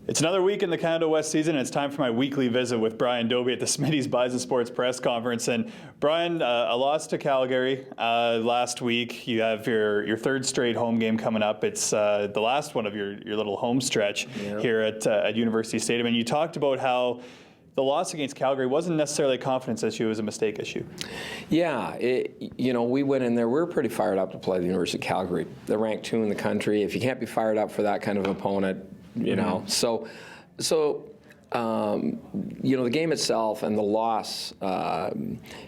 It's another week in the Canada West season, and it's time for my weekly visit with Brian Dobie at the Smitty's Bison Sports Press Conference. And Brian, a loss to Calgary last week. You have your third straight home game coming up. It's the last one of your little home stretch here at University Stadium. And you talked about how the loss against Calgary wasn't necessarily a confidence issue, it was a mistake issue. Yeah, we went in there, we were pretty fired up to play the University of Calgary. They're ranked 2 in the country. If you can't be fired up for that kind of opponent, So the game itself and the loss,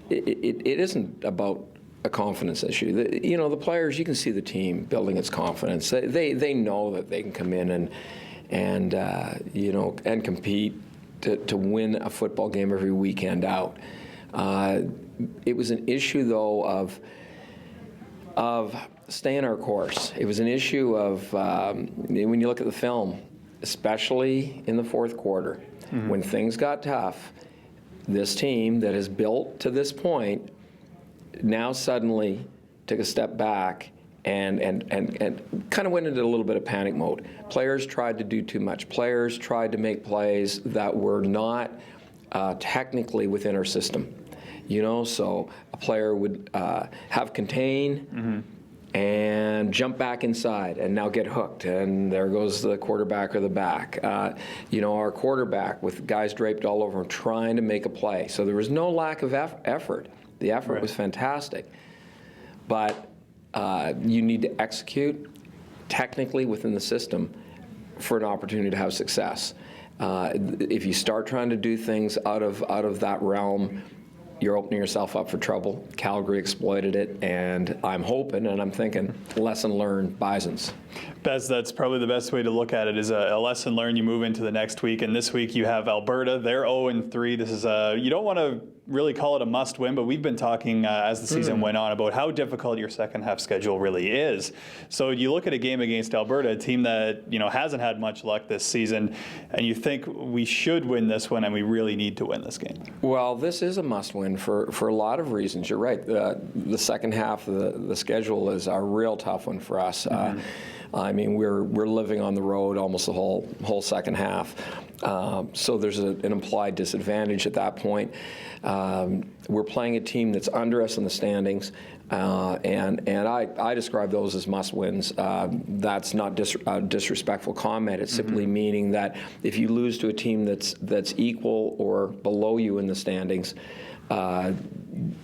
it isn't about a confidence issue. The players, you can see the team building its confidence. They know that they can come in and compete to win a football game every weekend out. It was an issue, though, of staying our course. It was an issue of, when you look at the film, especially in the fourth quarter, when things got tough, this team that has built to this point now suddenly took a step back and kind of went into a little bit of panic mode. Players tried to do too much. Players tried to make plays that were not technically within our system. So a player would have contain and jump back inside and now get hooked, and there goes the quarterback or the back. Our quarterback with guys draped all over him trying to make a play. So there was no lack of effort. The effort was fantastic. But you need to execute technically within the system for an opportunity to have success. If you start trying to do things out of that realm, you're opening yourself up for trouble. Calgary exploited it, and I'm hoping and I'm thinking, lesson learned, Bisons. Bez, that's probably the best way to look at it, is a lesson learned. You move into the next week, and this week you have Alberta. They're 0-3. This is you don't want to really call it a must-win, but we've been talking as the season went on about how difficult your second half schedule really is. So you look at a game against Alberta, a team that hasn't had much luck this season, and you think we should win this one, and we really need to win this game. Well, this is a must-win for a lot of reasons. You're right. The second half of the schedule is a real tough one for us. We're living on the road almost the whole second half. So there's an implied disadvantage at that point. We're playing a team that's under us in the standings, and I describe those as must-wins. That's not disrespectful comment. It's simply meaning that if you lose to a team that's equal or below you in the standings,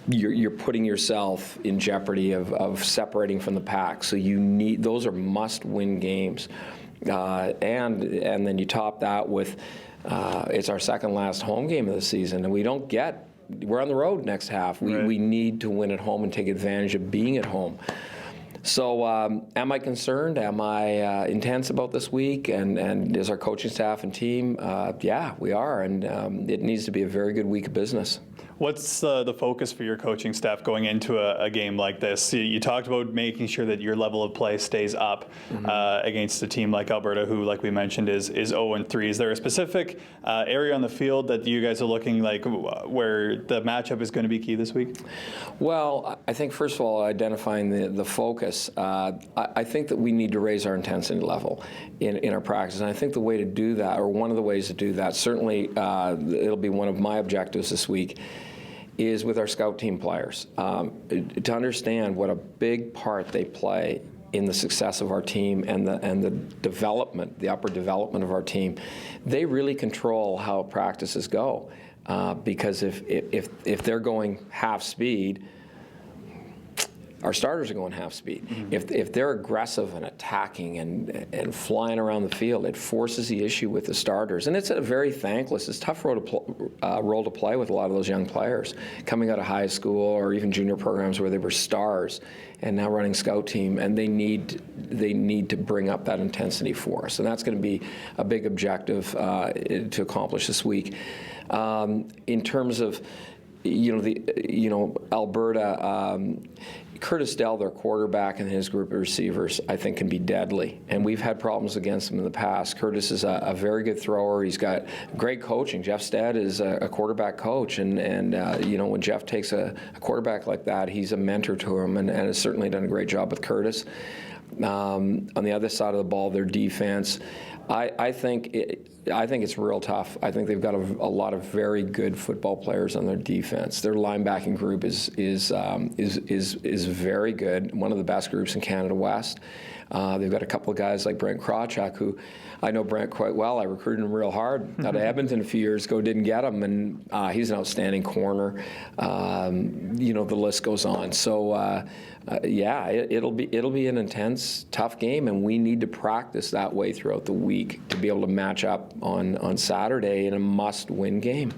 you're putting yourself in jeopardy of separating from the pack. So those are must-win games, and then you top that with it's our second last home game of the season, and we're on the road next half. We need to win at home and take advantage of being at home. So am I concerned? Am I intense about this week? And is our coaching staff and team? Yeah, we are, and it needs to be a very good week of business. What's the focus for your coaching staff going into a game like this? You talked about making sure that your level of play stays up against a team like Alberta, who, like we mentioned, is 0-3. Is there a specific area on the field that you guys are looking like where the matchup is going to be key this week? Well, I think, first of all, identifying the focus. I think that we need to raise our intensity level in our practice. And I think the way to do that, or one of the ways to do that, certainly it'll be one of my objectives this week, is with our scout team players, to understand what a big part they play in the success of our team and the development, the upward development of our team. They really control how practices go, because if they're going half speed, our starters are going half speed. If they're aggressive and attacking and flying around the field, it forces the issue with the starters. And it's a very thankless, it's a tough role to play with a lot of those young players coming out of high school or even junior programs where they were stars and now running scout team, and they need to bring up that intensity for us. And that's going to be a big objective to accomplish this week. In terms of Alberta, Curtis Dell, their quarterback, and his group of receivers, I think, can be deadly. And we've had problems against him in the past. Curtis is a very good thrower. He's got great coaching. Jeff Stead is a quarterback coach. And when Jeff takes a quarterback like that, he's a mentor to him and has certainly done a great job with Curtis. On the other side of the ball, their defense, I think it's real tough. I think they've got a lot of very good football players on their defense. Their linebacking group is very good. One of the best groups in Canada West. They've got a couple of guys like Brent Krawchuk, who I know Brent quite well. I recruited him real hard out of Edmonton a few years ago, didn't get him, and he's an outstanding corner. The list goes on. So, it'll be an intense, tough game, and we need to practice that way throughout the week to be able to match up on Saturday in a must-win game.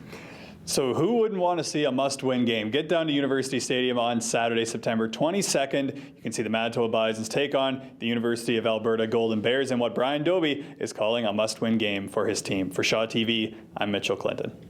So who wouldn't want to see a must-win game? Get down to University Stadium on Saturday, September 22nd. You can see the Manitoba Bisons take on the University of Alberta Golden Bears in what Brian Dobie is calling a must-win game for his team. For Shaw TV, I'm Mitchell Clinton.